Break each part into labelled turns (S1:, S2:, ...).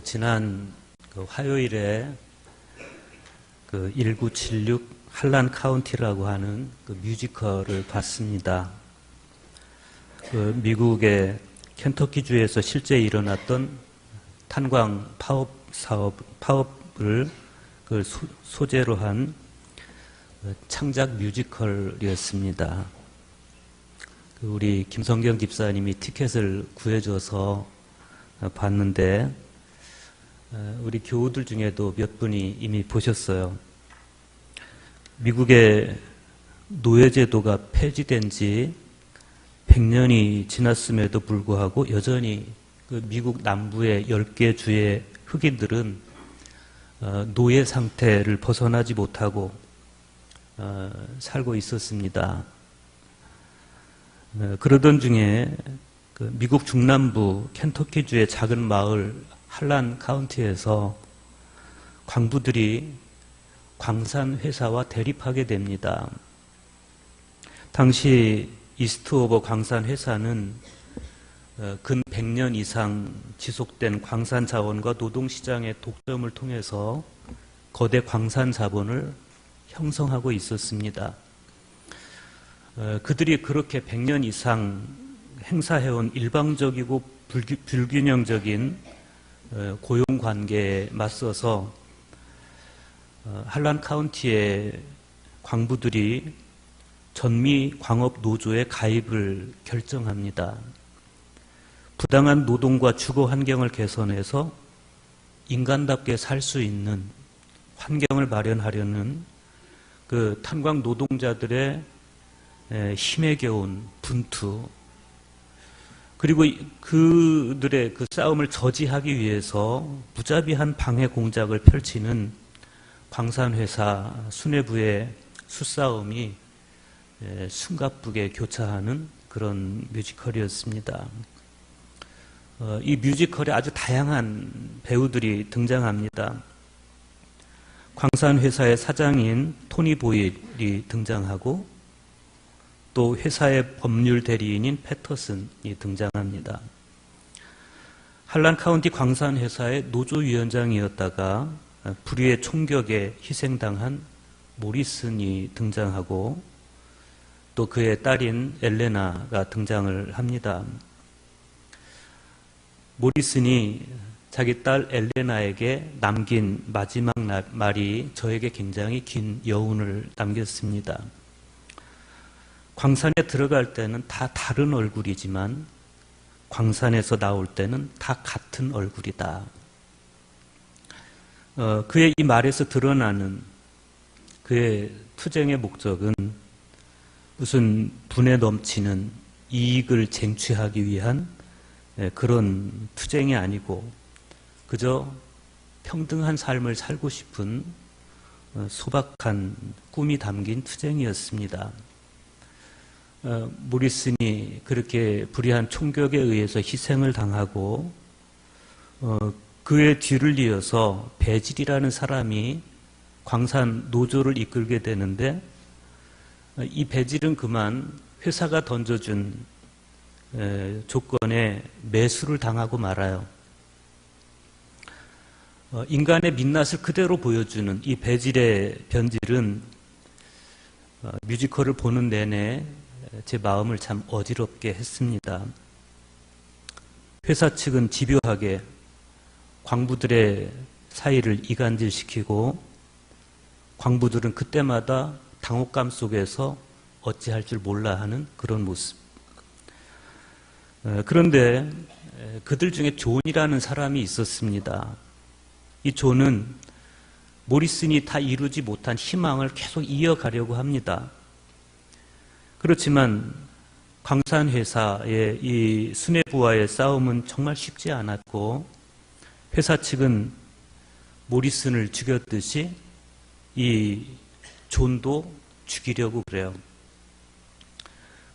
S1: 지난 화요일에 1976 할란 카운티라고 하는 뮤지컬을 봤습니다. 미국의 켄터키주에서 실제 일어났던 탄광 파업을 소재로 한 창작 뮤지컬이었습니다. 우리 김성경 집사님이 티켓을 구해줘서 봤는데 우리 교우들 중에도 몇 분이 이미 보셨어요. 미국의 노예제도가 폐지된 지 100년이 지났음에도 불구하고 여전히 미국 남부의 10개 주의 흑인들은 노예 상태를 벗어나지 못하고 살고 있었습니다. 그러던 중에 미국 중남부 켄터키주의 작은 마을 할란 카운티에서 광부들이 광산 회사와 대립하게 됩니다. 당시 이스트오버 광산 회사는 근 100년 이상 지속된 광산 자원과 노동시장의 독점을 통해서 거대 광산 자본을 형성하고 있었습니다. 그들이 그렇게 100년 이상 행사해온 일방적이고 불균형적인 고용관계에 맞서서 할란 카운티의 광부들이 전미 광업 노조에 가입을 결정합니다. 부당한 노동과 주거 환경을 개선해서 인간답게 살 수 있는 환경을 마련하려는 탄광 노동자들의 힘에 겨운 분투, 그리고 그들의 싸움을 저지하기 위해서 무자비한 방해 공작을 펼치는 광산회사 수뇌부의 수싸움이 숨가쁘게 교차하는 그런 뮤지컬이었습니다. 이 뮤지컬에 아주 다양한 배우들이 등장합니다. 광산회사의 사장인 토니 보일이 등장하고 또 회사의 법률 대리인인 패터슨이 등장합니다. 할란 카운티 광산회사의 노조위원장이었다가 불의의 총격에 희생당한 모리슨이 등장하고 또 그의 딸인 엘레나가 등장을 합니다. 모리슨이 자기 딸 엘레나에게 남긴 마지막 말이 저에게 굉장히 긴 여운을 남겼습니다. 광산에 들어갈 때는 다 다른 얼굴이지만 광산에서 나올 때는 다 같은 얼굴이다. 그의 이 말에서 드러나는 그의 투쟁의 목적은 무슨 분에 넘치는 이익을 쟁취하기 위한 그런 투쟁이 아니고 그저 평등한 삶을 살고 싶은 소박한 꿈이 담긴 투쟁이었습니다. 모리슨이 그렇게 불의한 총격에 의해서 희생을 당하고 그의 뒤를 이어서 배질이라는 사람이 광산 노조를 이끌게 되는데 이 배질은 그만 회사가 던져준 조건에 매수를 당하고 말아요. 인간의 민낯을 그대로 보여주는 이 배질의 변질은 뮤지컬을 보는 내내 제 마음을 참 어지럽게 했습니다. 회사 측은 집요하게 광부들의 사이를 이간질시키고 광부들은 그때마다 당혹감 속에서 어찌할 줄 몰라 하는 그런 모습. 그런데 그들 중에 존이라는 사람이 있었습니다. 이 존은 모리슨이 다 이루지 못한 희망을 계속 이어가려고 합니다. 그렇지만 광산회사의 이 수뇌부와의 싸움은 정말 쉽지 않았고 회사 측은 모리슨을 죽였듯이 이 존도 죽이려고 그래요.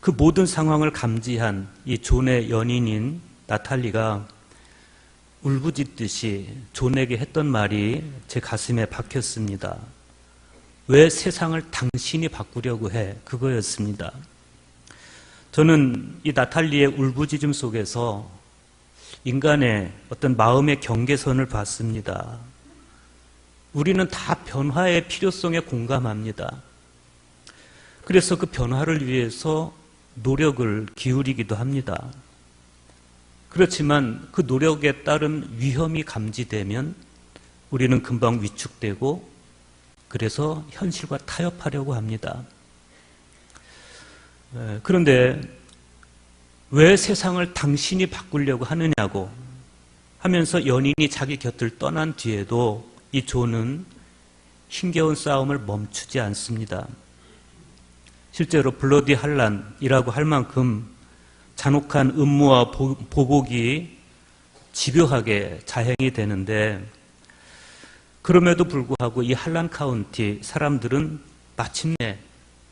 S1: 그 모든 상황을 감지한 이 존의 연인인 나탈리가 울부짖듯이 존에게 했던 말이 제 가슴에 박혔습니다. 왜 세상을 당신이 바꾸려고 해? 그거였습니다. 저는 이 나탈리의 울부짖음 속에서 인간의 어떤 마음의 경계선을 봤습니다. 우리는 다 변화의 필요성에 공감합니다. 그래서 그 변화를 위해서 노력을 기울이기도 합니다. 그렇지만 그 노력에 따른 위험이 감지되면 우리는 금방 위축되고 그래서 현실과 타협하려고 합니다. 그런데 왜 세상을 당신이 바꾸려고 하느냐고 하면서 연인이 자기 곁을 떠난 뒤에도 이 존은 힘겨운 싸움을 멈추지 않습니다. 실제로 블러디 한란이라고 할 만큼 잔혹한 음모와 보복이 집요하게 자행이 되는데, 그럼에도 불구하고 이 한란 카운티 사람들은 마침내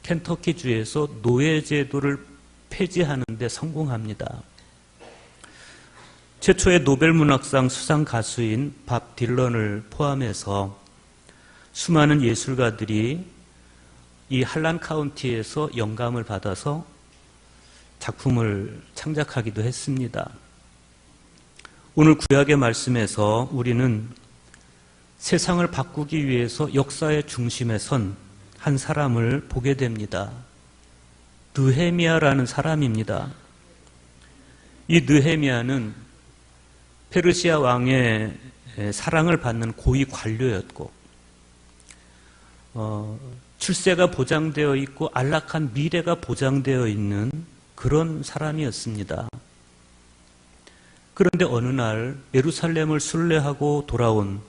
S1: 켄터키주에서 노예제도를 폐지하는 데 성공합니다. 최초의 노벨문학상 수상 가수인 밥 딜런을 포함해서 수많은 예술가들이 이 한란 카운티에서 영감을 받아서 작품을 창작하기도 했습니다. 오늘 구약의 말씀에서 우리는 세상을 바꾸기 위해서 역사의 중심에 선 한 사람을 보게 됩니다. 느헤미야라는 사람입니다. 이 느헤미야는 페르시아 왕의 사랑을 받는 고위 관료였고, 출세가 보장되어 있고 안락한 미래가 보장되어 있는 그런 사람이었습니다. 그런데 어느 날 예루살렘을 순례하고 돌아온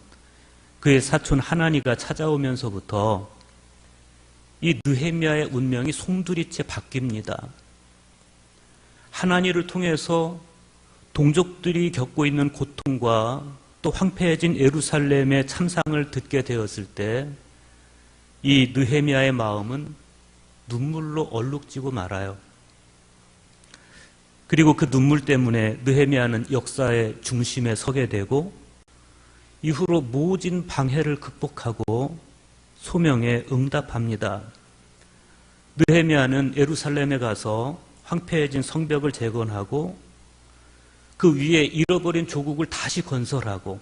S1: 그의 사촌 하나니가 찾아오면서부터 이 느헤미야의 운명이 송두리째 바뀝니다. 하나니를 통해서 동족들이 겪고 있는 고통과 또 황폐해진 예루살렘의 참상을 듣게 되었을 때 이 느헤미야의 마음은 눈물로 얼룩지고 말아요. 그리고 그 눈물 때문에 느헤미야는 역사의 중심에 서게 되고 이후로 모진 방해를 극복하고 소명에 응답합니다. 느헤미야는 예루살렘에 가서 황폐해진 성벽을 재건하고 그 위에 잃어버린 조국을 다시 건설하고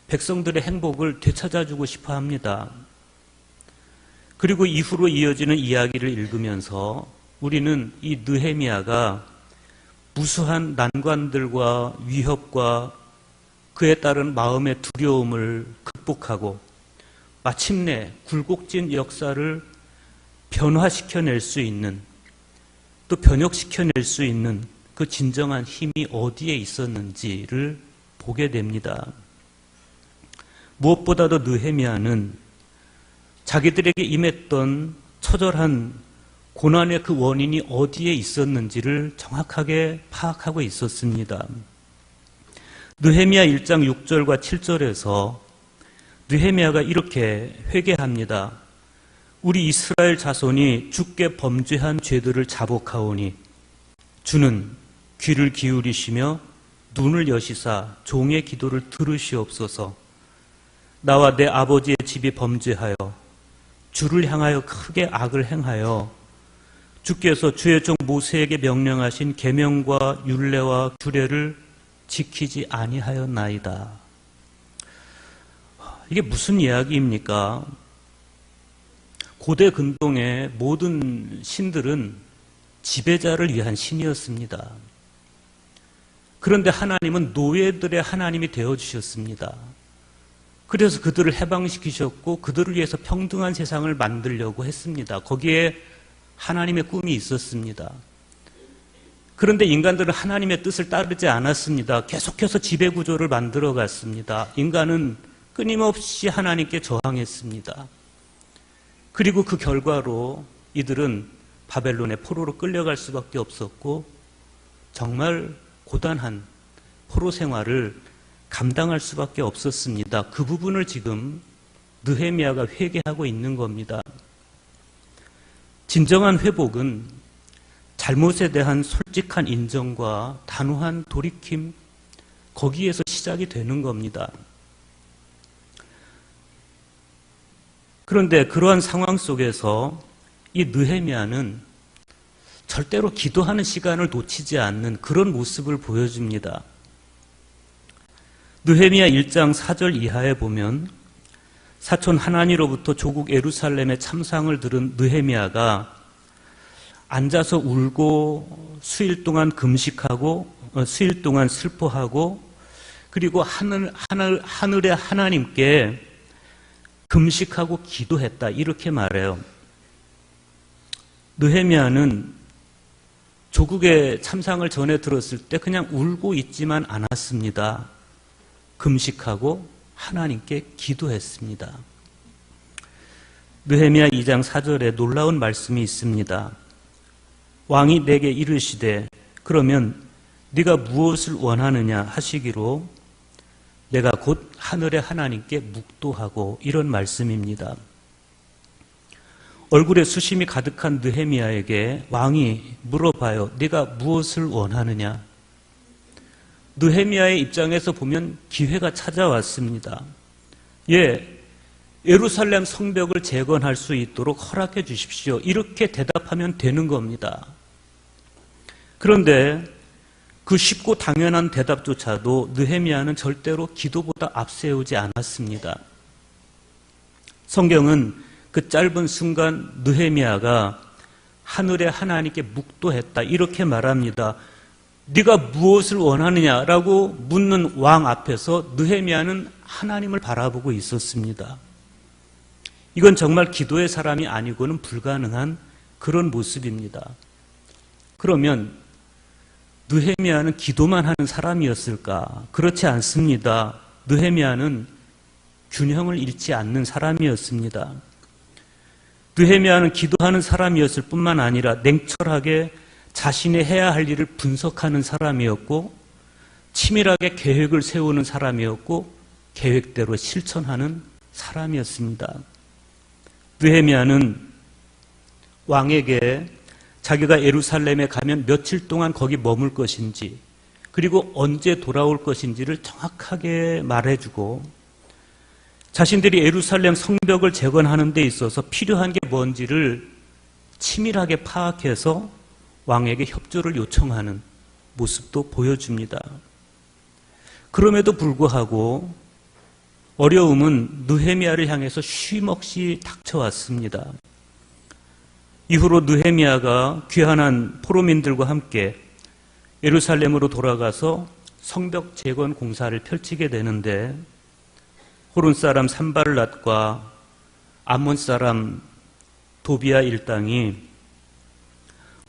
S1: 백성들의 행복을 되찾아주고 싶어 합니다. 그리고 이후로 이어지는 이야기를 읽으면서 우리는 이 느헤미야가 무수한 난관들과 위협과 그에 따른 마음의 두려움을 극복하고 마침내 굴곡진 역사를 변화시켜낼 수 있는, 또 변혁시켜낼 수 있는 그 진정한 힘이 어디에 있었는지를 보게 됩니다. 무엇보다도 느헤미야는 자기들에게 임했던 처절한 고난의 그 원인이 어디에 있었는지를 정확하게 파악하고 있었습니다. 느헤미야 1장 6절과 7절에서 느헤미야가 이렇게 회개합니다. 우리 이스라엘 자손이 주께 범죄한 죄들을 자복하오니 주는 귀를 기울이시며 눈을 여시사 종의 기도를 들으시옵소서. 나와 내 아버지의 집이 범죄하여 주를 향하여 크게 악을 행하여 주께서 주의 종 모세에게 명령하신 계명과 율례와 규례를 지키지 아니하였나이다. 이게 무슨 이야기입니까? 고대 근동의 모든 신들은 지배자를 위한 신이었습니다. 그런데 하나님은 노예들의 하나님이 되어주셨습니다. 그래서 그들을 해방시키셨고 그들을 위해서 평등한 세상을 만들려고 했습니다. 거기에 하나님의 꿈이 있었습니다. 그런데 인간들은 하나님의 뜻을 따르지 않았습니다. 계속해서 지배구조를 만들어갔습니다. 인간은 끊임없이 하나님께 저항했습니다. 그리고 그 결과로 이들은 바벨론의 포로로 끌려갈 수밖에 없었고 정말 고단한 포로 생활을 감당할 수밖에 없었습니다. 그 부분을 지금 느헤미야가 회개하고 있는 겁니다. 진정한 회복은 잘못에 대한 솔직한 인정과 단호한 돌이킴, 거기에서 시작이 되는 겁니다. 그런데 그러한 상황 속에서 이 느헤미야는 절대로 기도하는 시간을 놓치지 않는 그런 모습을 보여줍니다. 느헤미야 1장 4절 이하에 보면 사촌 하나니로부터 조국 예루살렘의 참상을 들은 느헤미야가 앉아서 울고 수일 동안 금식하고 수일 동안 슬퍼하고 그리고 하늘의 하나님께 금식하고 기도했다 이렇게 말해요. 느헤미야는 조국의 참상을 전해 들었을 때 그냥 울고 있지만 않았습니다. 금식하고 하나님께 기도했습니다. 느헤미야 2장 4절에 놀라운 말씀이 있습니다. 왕이 내게 이르시되 그러면 네가 무엇을 원하느냐 하시기로 내가 곧 하늘의 하나님께 묵도하고 이런 말씀입니다. 얼굴에 수심이 가득한 느헤미야에게 왕이 물어봐요. 네가 무엇을 원하느냐? 느헤미야의 입장에서 보면 기회가 찾아왔습니다. 예루살렘 성벽을 재건할 수 있도록 허락해 주십시오. 이렇게 대답하면 되는 겁니다. 그런데 그 쉽고 당연한 대답조차도 느헤미야는 절대로 기도보다 앞세우지 않았습니다. 성경은 그 짧은 순간 느헤미야가 하늘의 하나님께 묵도했다 이렇게 말합니다. 네가 무엇을 원하느냐라고 묻는 왕 앞에서 느헤미야는 하나님을 바라보고 있었습니다. 이건 정말 기도의 사람이 아니고는 불가능한 그런 모습입니다. 그러면 느헤미야는 기도만 하는 사람이었을까? 그렇지 않습니다. 느헤미야는 균형을 잃지 않는 사람이었습니다. 느헤미야는 기도하는 사람이었을 뿐만 아니라 냉철하게 자신이 해야 할 일을 분석하는 사람이었고 치밀하게 계획을 세우는 사람이었고 계획대로 실천하는 사람이었습니다. 느헤미야는 왕에게 자기가 예루살렘에 가면 며칠 동안 거기 머물 것인지 그리고 언제 돌아올 것인지를 정확하게 말해주고 자신들이 예루살렘 성벽을 재건하는 데 있어서 필요한 게 뭔지를 치밀하게 파악해서 왕에게 협조를 요청하는 모습도 보여줍니다. 그럼에도 불구하고 어려움은 느헤미야를 향해서 쉼없이 닥쳐왔습니다. 이후로 느헤미야가 귀환한 포로민들과 함께 예루살렘으로 돌아가서 성벽 재건 공사를 펼치게 되는데 호른 사람 산발랏과 암몬 사람 도비아 일당이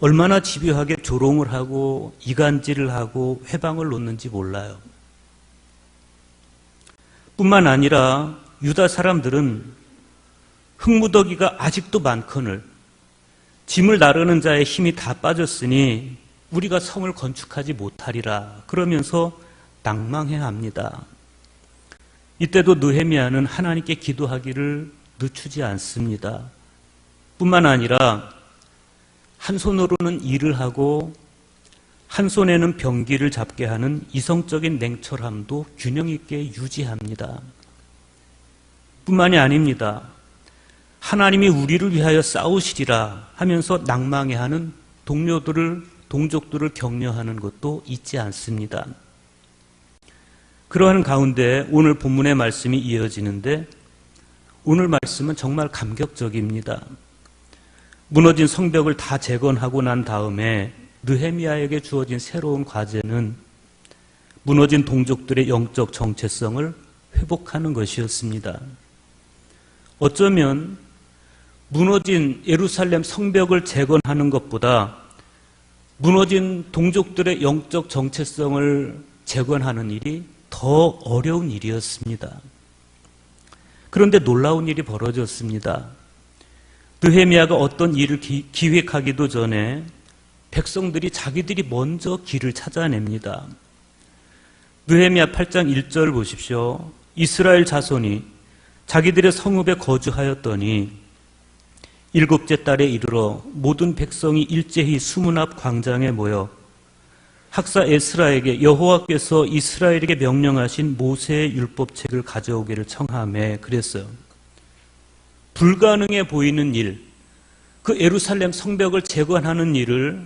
S1: 얼마나 집요하게 조롱을 하고 이간질을 하고 회방을 놓는지 몰라요. 뿐만 아니라 유다 사람들은 흙무더기가 아직도 많거늘 짐을 나르는 자의 힘이 다 빠졌으니 우리가 성을 건축하지 못하리라 그러면서 낭망해합니다. 이때도 느헤미야는 하나님께 기도하기를 늦추지 않습니다. 뿐만 아니라 한 손으로는 일을 하고 한 손에는 병기를 잡게 하는 이성적인 냉철함도 균형 있게 유지합니다. 뿐만이 아닙니다. 하나님이 우리를 위하여 싸우시리라 하면서 낭망해하는 동족들을 격려하는 것도 잊지 않습니다. 그러한 가운데 오늘 본문의 말씀이 이어지는데 오늘 말씀은 정말 감격적입니다. 무너진 성벽을 다 재건하고 난 다음에 느헤미야에게 주어진 새로운 과제는 무너진 동족들의 영적 정체성을 회복하는 것이었습니다. 어쩌면 무너진 예루살렘 성벽을 재건하는 것보다 무너진 동족들의 영적 정체성을 재건하는 일이 더 어려운 일이었습니다. 그런데 놀라운 일이 벌어졌습니다. 느헤미야가 어떤 일을 기획하기도 전에 백성들이 자기들이 먼저 길을 찾아냅니다. 느헤미야 8장 1절 보십시오. 이스라엘 자손이 자기들의 성읍에 거주하였더니 일곱째 달에 이르러 모든 백성이 일제히 수문 앞 광장에 모여 학사 에스라에게 여호와께서 이스라엘에게 명령하신 모세의 율법책을 가져오기를 청하며 그랬어요. 불가능해 보이는 일, 그 예루살렘 성벽을 재건하는 일을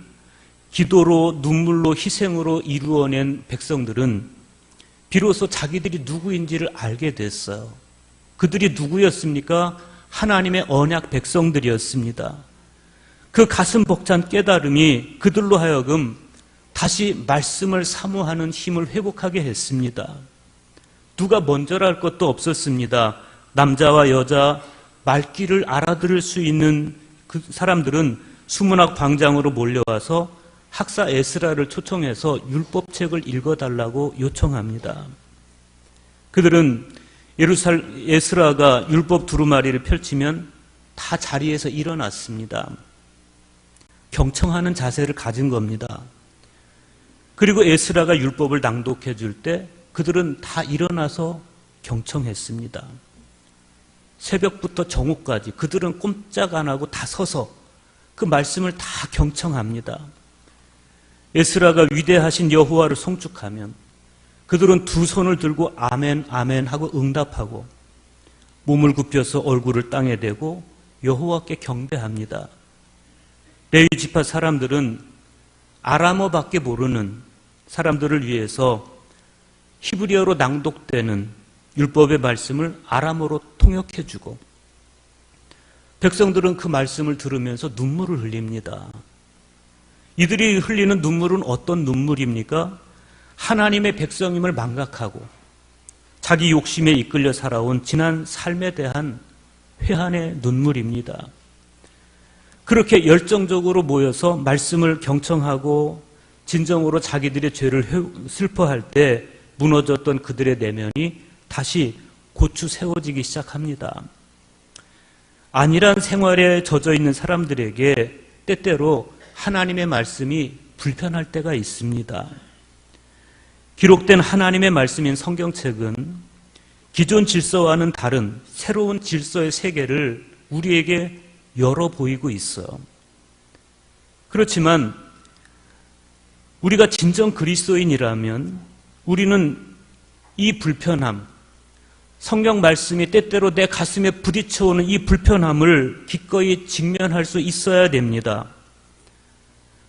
S1: 기도로 눈물로 희생으로 이루어낸 백성들은 비로소 자기들이 누구인지를 알게 됐어요. 그들이 누구였습니까? 하나님의 언약 백성들이었습니다. 그 가슴 벅찬 깨달음이 그들로 하여금 다시 말씀을 사모하는 힘을 회복하게 했습니다. 누가 먼저라 할 것도 없었습니다. 남자와 여자, 말귀를 알아들을 수 있는 그 사람들은 수문학 광장으로 몰려와서 학사 에스라를 초청해서 율법책을 읽어달라고 요청합니다. 그들은 에스라가 율법 두루마리를 펼치면 다 자리에서 일어났습니다. 경청하는 자세를 가진 겁니다. 그리고 에스라가 율법을 낭독해 줄 때 그들은 다 일어나서 경청했습니다. 새벽부터 정오까지 그들은 꼼짝 안 하고 다 서서 그 말씀을 다 경청합니다. 에스라가 위대하신 여호와를 송축하면 그들은 두 손을 들고 아멘 아멘 하고 응답하고 몸을 굽혀서 얼굴을 땅에 대고 여호와께 경배합니다. 레위 지파 사람들은 아람어밖에 모르는 사람들을 위해서 히브리어로 낭독되는 율법의 말씀을 아람어로 통역해주고 백성들은 그 말씀을 들으면서 눈물을 흘립니다. 이들이 흘리는 눈물은 어떤 눈물입니까? 하나님의 백성임을 망각하고 자기 욕심에 이끌려 살아온 지난 삶에 대한 회한의 눈물입니다. 그렇게 열정적으로 모여서 말씀을 경청하고 진정으로 자기들의 죄를 슬퍼할 때 무너졌던 그들의 내면이 다시 고추 세워지기 시작합니다. 안일한 생활에 젖어 있는 사람들에게 때때로 하나님의 말씀이 불편할 때가 있습니다. 기록된 하나님의 말씀인 성경책은 기존 질서와는 다른 새로운 질서의 세계를 우리에게 열어 보이고 있어요. 그렇지만 우리가 진정 그리스도인이라면 우리는 이 불편함, 성경 말씀이 때때로 내 가슴에 부딪혀오는 이 불편함을 기꺼이 직면할 수 있어야 됩니다.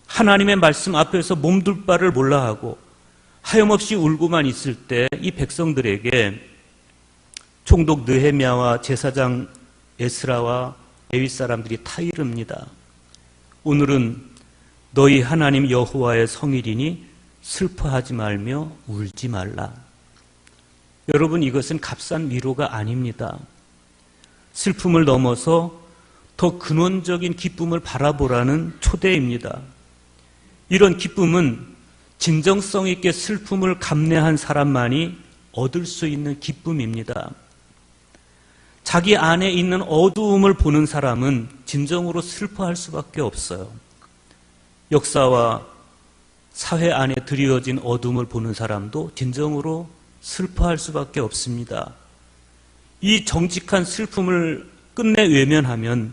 S1: 하나님의 말씀 앞에서 몸둘 바를 몰라 하고 하염없이 울고만 있을 때 이 백성들에게 총독 느헤미야와 제사장 에스라와 레위 사람들이 타이릅니다. 오늘은 너희 하나님 여호와의 성일이니 슬퍼하지 말며 울지 말라. 여러분, 이것은 값싼 위로가 아닙니다. 슬픔을 넘어서 더 근원적인 기쁨을 바라보라는 초대입니다. 이런 기쁨은 진정성 있게 슬픔을 감내한 사람만이 얻을 수 있는 기쁨입니다. 자기 안에 있는 어두움을 보는 사람은 진정으로 슬퍼할 수밖에 없어요. 역사와 사회 안에 드리워진 어둠을 보는 사람도 진정으로 슬퍼할 수밖에 없습니다. 이 정직한 슬픔을 끝내 외면하면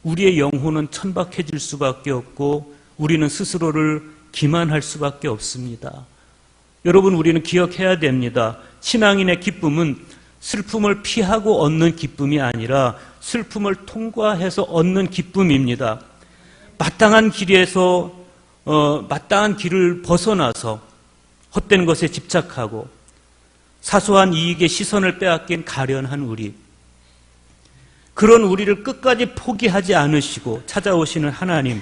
S1: 우리의 영혼은 천박해질 수밖에 없고 우리는 스스로를 기만할 수밖에 없습니다. 여러분, 우리는 기억해야 됩니다. 신앙인의 기쁨은 슬픔을 피하고 얻는 기쁨이 아니라 슬픔을 통과해서 얻는 기쁨입니다. 마땅한 길을 벗어나서 헛된 것에 집착하고 사소한 이익에 시선을 빼앗긴 가련한 우리, 그런 우리를 끝까지 포기하지 않으시고 찾아오시는 하나님,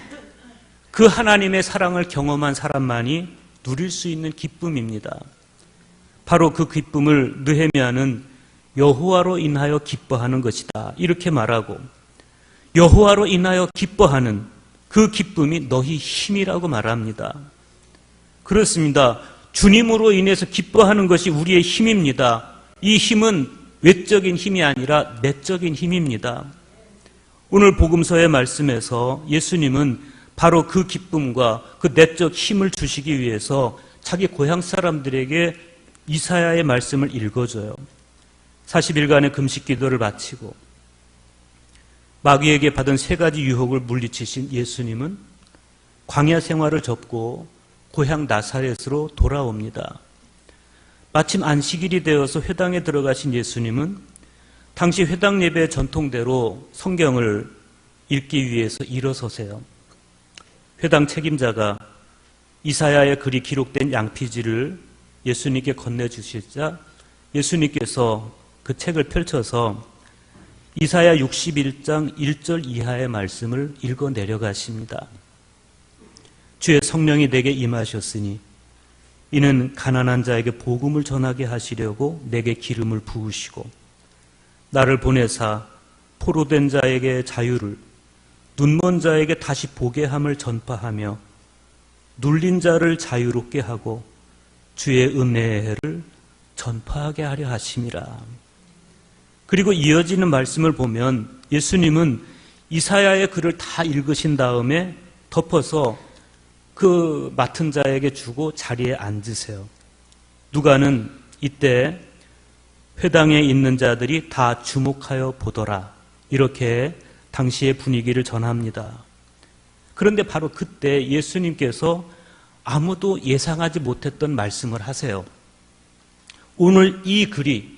S1: 그 하나님의 사랑을 경험한 사람만이 누릴 수 있는 기쁨입니다. 바로 그 기쁨을 느헤미야는 여호와로 인하여 기뻐하는 것이다, 이렇게 말하고, 여호와로 인하여 기뻐하는 그 기쁨이 너희 힘이라고 말합니다. 그렇습니다. 주님으로 인해서 기뻐하는 것이 우리의 힘입니다. 이 힘은 외적인 힘이 아니라 내적인 힘입니다. 오늘 복음서의 말씀에서 예수님은 바로 그 기쁨과 그 내적 힘을 주시기 위해서 자기 고향 사람들에게 이사야의 말씀을 읽어줘요. 40일간의 금식 기도를 마치고 마귀에게 받은 3가지 유혹을 물리치신 예수님은 광야 생활을 접고 고향 나사렛으로 돌아옵니다. 마침 안식일이 되어서 회당에 들어가신 예수님은 당시 회당 예배 전통대로 성경을 읽기 위해서 일어서세요. 회당 책임자가 이사야의 글이 기록된 양피지를 예수님께 건네주시자 예수님께서 그 책을 펼쳐서 이사야 61장 1절 이하의 말씀을 읽어 내려가십니다. 주의 성령이 내게 임하셨으니 이는 가난한 자에게 복음을 전하게 하시려고 내게 기름을 부으시고 나를 보내사 포로된 자에게 자유를 눈먼 자에게 다시 보게 함을 전파하며 눌린 자를 자유롭게 하고 주의 은혜의 해를 전파하게 하려 하심이라. 그리고 이어지는 말씀을 보면 예수님은 이사야의 글을 다 읽으신 다음에 덮어서 그 맡은 자에게 주고 자리에 앉으세요. 누가는 이때 회당에 있는 자들이 다 주목하여 보더라. 이렇게 당시의 분위기를 전합니다. 그런데 바로 그때 예수님께서 아무도 예상하지 못했던 말씀을 하세요. 오늘 이 글이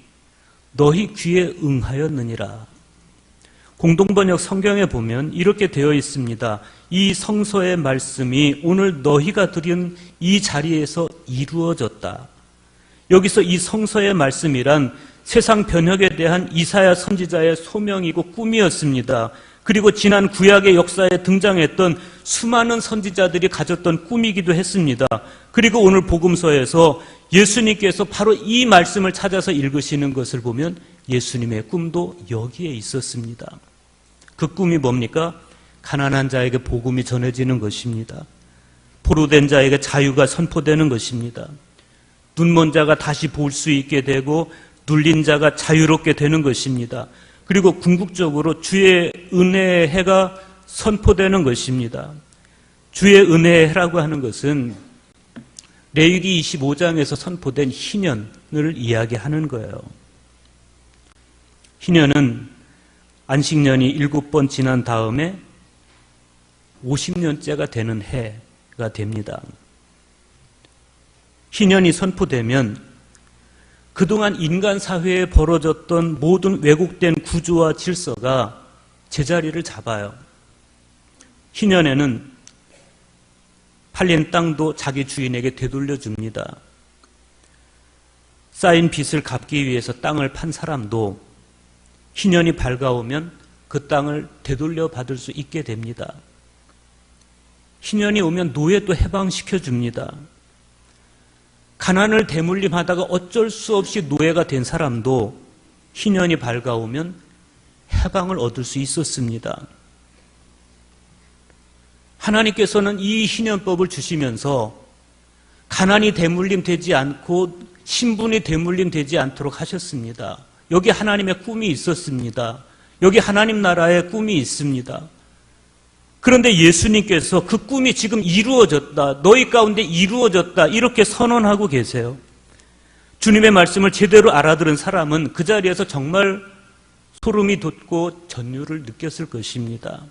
S1: 너희 귀에 응하였느니라. 공동번역 성경에 보면 이렇게 되어 있습니다. 이 성서의 말씀이 오늘 너희가 드린 이 자리에서 이루어졌다. 여기서 이 성서의 말씀이란 세상 변혁에 대한 이사야 선지자의 소명이고 꿈이었습니다. 그리고 지난 구약의 역사에 등장했던 수많은 선지자들이 가졌던 꿈이기도 했습니다. 그리고 오늘 복음서에서 예수님께서 바로 이 말씀을 찾아서 읽으시는 것을 보면 예수님의 꿈도 여기에 있었습니다. 그 꿈이 뭡니까? 가난한 자에게 복음이 전해지는 것입니다. 포로된 자에게 자유가 선포되는 것입니다. 눈먼 자가 다시 볼 수 있게 되고 눌린 자가 자유롭게 되는 것입니다. 그리고 궁극적으로 주의 은혜의 해가 선포되는 것입니다. 주의 은혜의 해라고 하는 것은 레위기 25장에서 선포된 희년을 이야기하는 거예요. 희년은 안식년이 7번 지난 다음에 50년째가 되는 해가 됩니다. 희년이 선포되면 그동안 인간 사회에 벌어졌던 모든 왜곡된 구조와 질서가 제자리를 잡아요. 희년에는 팔린 땅도 자기 주인에게 되돌려줍니다. 쌓인 빚을 갚기 위해서 땅을 판 사람도 희년이 밝아오면 그 땅을 되돌려 받을 수 있게 됩니다. 희년이 오면 노예도 해방시켜줍니다. 가난을 대물림하다가 어쩔 수 없이 노예가 된 사람도 희년이 밝아오면 해방을 얻을 수 있었습니다. 하나님께서는 이 희년법을 주시면서 가난이 대물림되지 않고 신분이 대물림되지 않도록 하셨습니다. 여기 하나님의 꿈이 있었습니다. 여기 하나님 나라의 꿈이 있습니다. 그런데 예수님께서 그 꿈이 지금 이루어졌다, 너희 가운데 이루어졌다 이렇게 선언하고 계세요. 주님의 말씀을 제대로 알아들은 사람은 그 자리에서 정말 소름이 돋고 전율을 느꼈을 것입니다.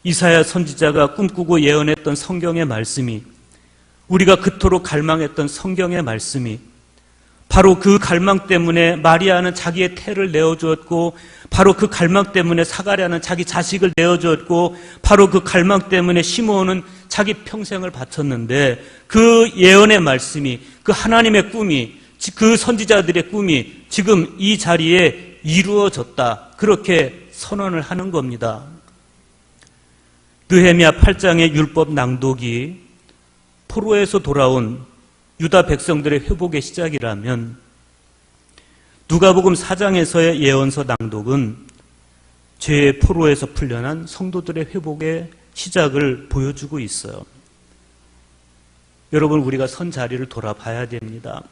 S1: 이사야 선지자가 꿈꾸고 예언했던 성경의 말씀이, 우리가 그토록 갈망했던 성경의 말씀이 바로 그 갈망 때문에 마리아는 자기의 태를 내어주었고, 바로 그 갈망 때문에 사가랴는 자기 자식을 내어주었고, 바로 그 갈망 때문에 시므온은 자기 평생을 바쳤는데, 그 예언의 말씀이, 그 하나님의 꿈이, 그 선지자들의 꿈이 지금 이 자리에 이루어졌다, 그렇게 선언을 하는 겁니다. 느헤미야 8장의 율법 낭독이 포로에서 돌아온 유다 백성들의 회복의 시작이라면, 누가복음 4장에서의 예언서 낭독은 죄의 포로에서 풀려난 성도들의 회복의 시작을 보여주고 있어요. 여러분, 우리가 선 자리를 돌아봐야 됩니다.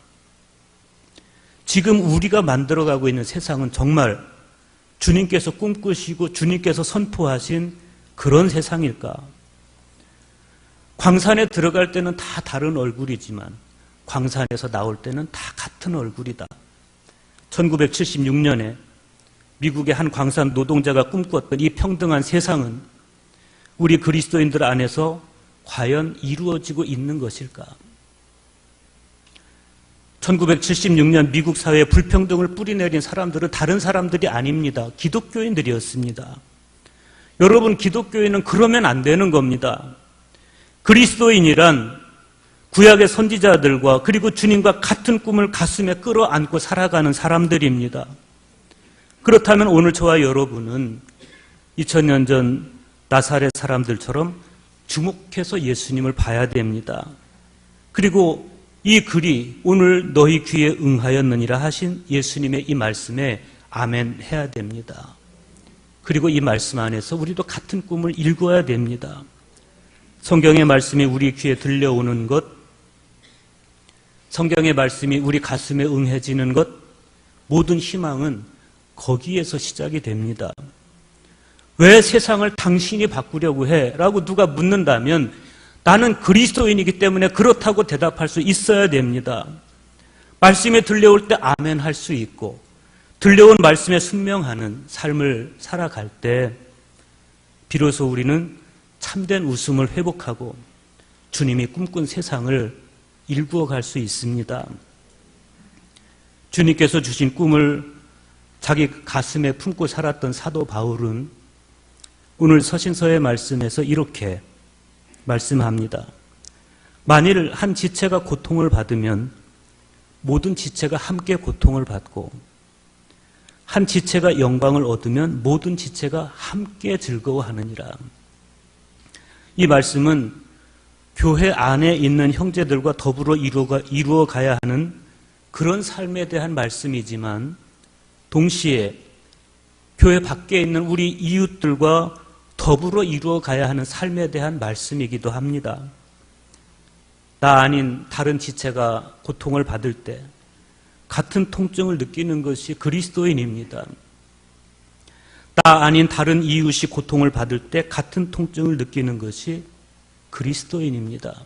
S1: 지금 우리가 만들어가고 있는 세상은 정말 주님께서 꿈꾸시고 주님께서 선포하신 그런 세상일까? 광산에 들어갈 때는 다 다른 얼굴이지만 광산에서 나올 때는 다 같은 얼굴이다. 1976년에 미국의 한 광산 노동자가 꿈꾸었던 이 평등한 세상은 우리 그리스도인들 안에서 과연 이루어지고 있는 것일까? 1976년 미국 사회에 불평등을 뿌리내린 사람들은 다른 사람들이 아닙니다. 기독교인들이었습니다. 여러분, 기독교인은 그러면 안 되는 겁니다. 그리스도인이란 구약의 선지자들과 그리고 주님과 같은 꿈을 가슴에 끌어안고 살아가는 사람들입니다. 그렇다면 오늘 저와 여러분은 2000년 전 나사렛 사람들처럼 주목해서 예수님을 봐야 됩니다. 그리고 이 글이 오늘 너희 귀에 응하였느니라 하신 예수님의 이 말씀에 아멘 해야 됩니다. 그리고 이 말씀 안에서 우리도 같은 꿈을 읽어야 됩니다. 성경의 말씀이 우리 귀에 들려오는 것, 성경의 말씀이 우리 가슴에 응해지는 것, 모든 희망은 거기에서 시작이 됩니다. 왜 세상을 당신이 바꾸려고 해? 라고 누가 묻는다면 나는 그리스도인이기 때문에 그렇다고 대답할 수 있어야 됩니다. 말씀에 들려올 때 아멘 할 수 있고 들려온 말씀에 순명하는 삶을 살아갈 때 비로소 우리는 참된 웃음을 회복하고 주님이 꿈꾼 세상을 일구어 갈 수 있습니다. 주님께서 주신 꿈을 자기 가슴에 품고 살았던 사도 바울은 오늘 서신서의 말씀에서 이렇게 말씀합니다. 만일 한 지체가 고통을 받으면 모든 지체가 함께 고통을 받고 한 지체가 영광을 얻으면 모든 지체가 함께 즐거워하느니라. 이 말씀은 교회 안에 있는 형제들과 더불어 이루어 가야 하는 그런 삶에 대한 말씀이지만 동시에 교회 밖에 있는 우리 이웃들과 더불어 이루어 가야 하는 삶에 대한 말씀이기도 합니다. 나 아닌 다른 지체가 고통을 받을 때 같은 통증을 느끼는 것이 그리스도인입니다. 나 아닌 다른 이웃이 고통을 받을 때 같은 통증을 느끼는 것이 그리스도인입니다.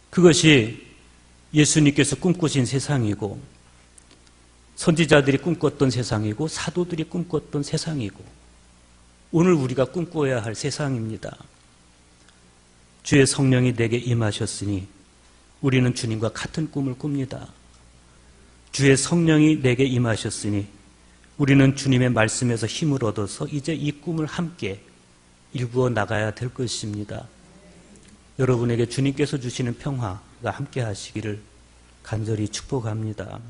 S1: 그것이 예수님께서 꿈꾸신 세상이고 선지자들이 꿈꿨던 세상이고 사도들이 꿈꿨던 세상이고 오늘 우리가 꿈꿔야 할 세상입니다. 주의 성령이 내게 임하셨으니 우리는 주님과 같은 꿈을 꿉니다. 주의 성령이 내게 임하셨으니 우리는 주님의 말씀에서 힘을 얻어서 이제 이 꿈을 함께 일구어 나가야 될 것입니다. 여러분에게 주님께서 주시는 평화가 함께 하시기를 간절히 축복합니다.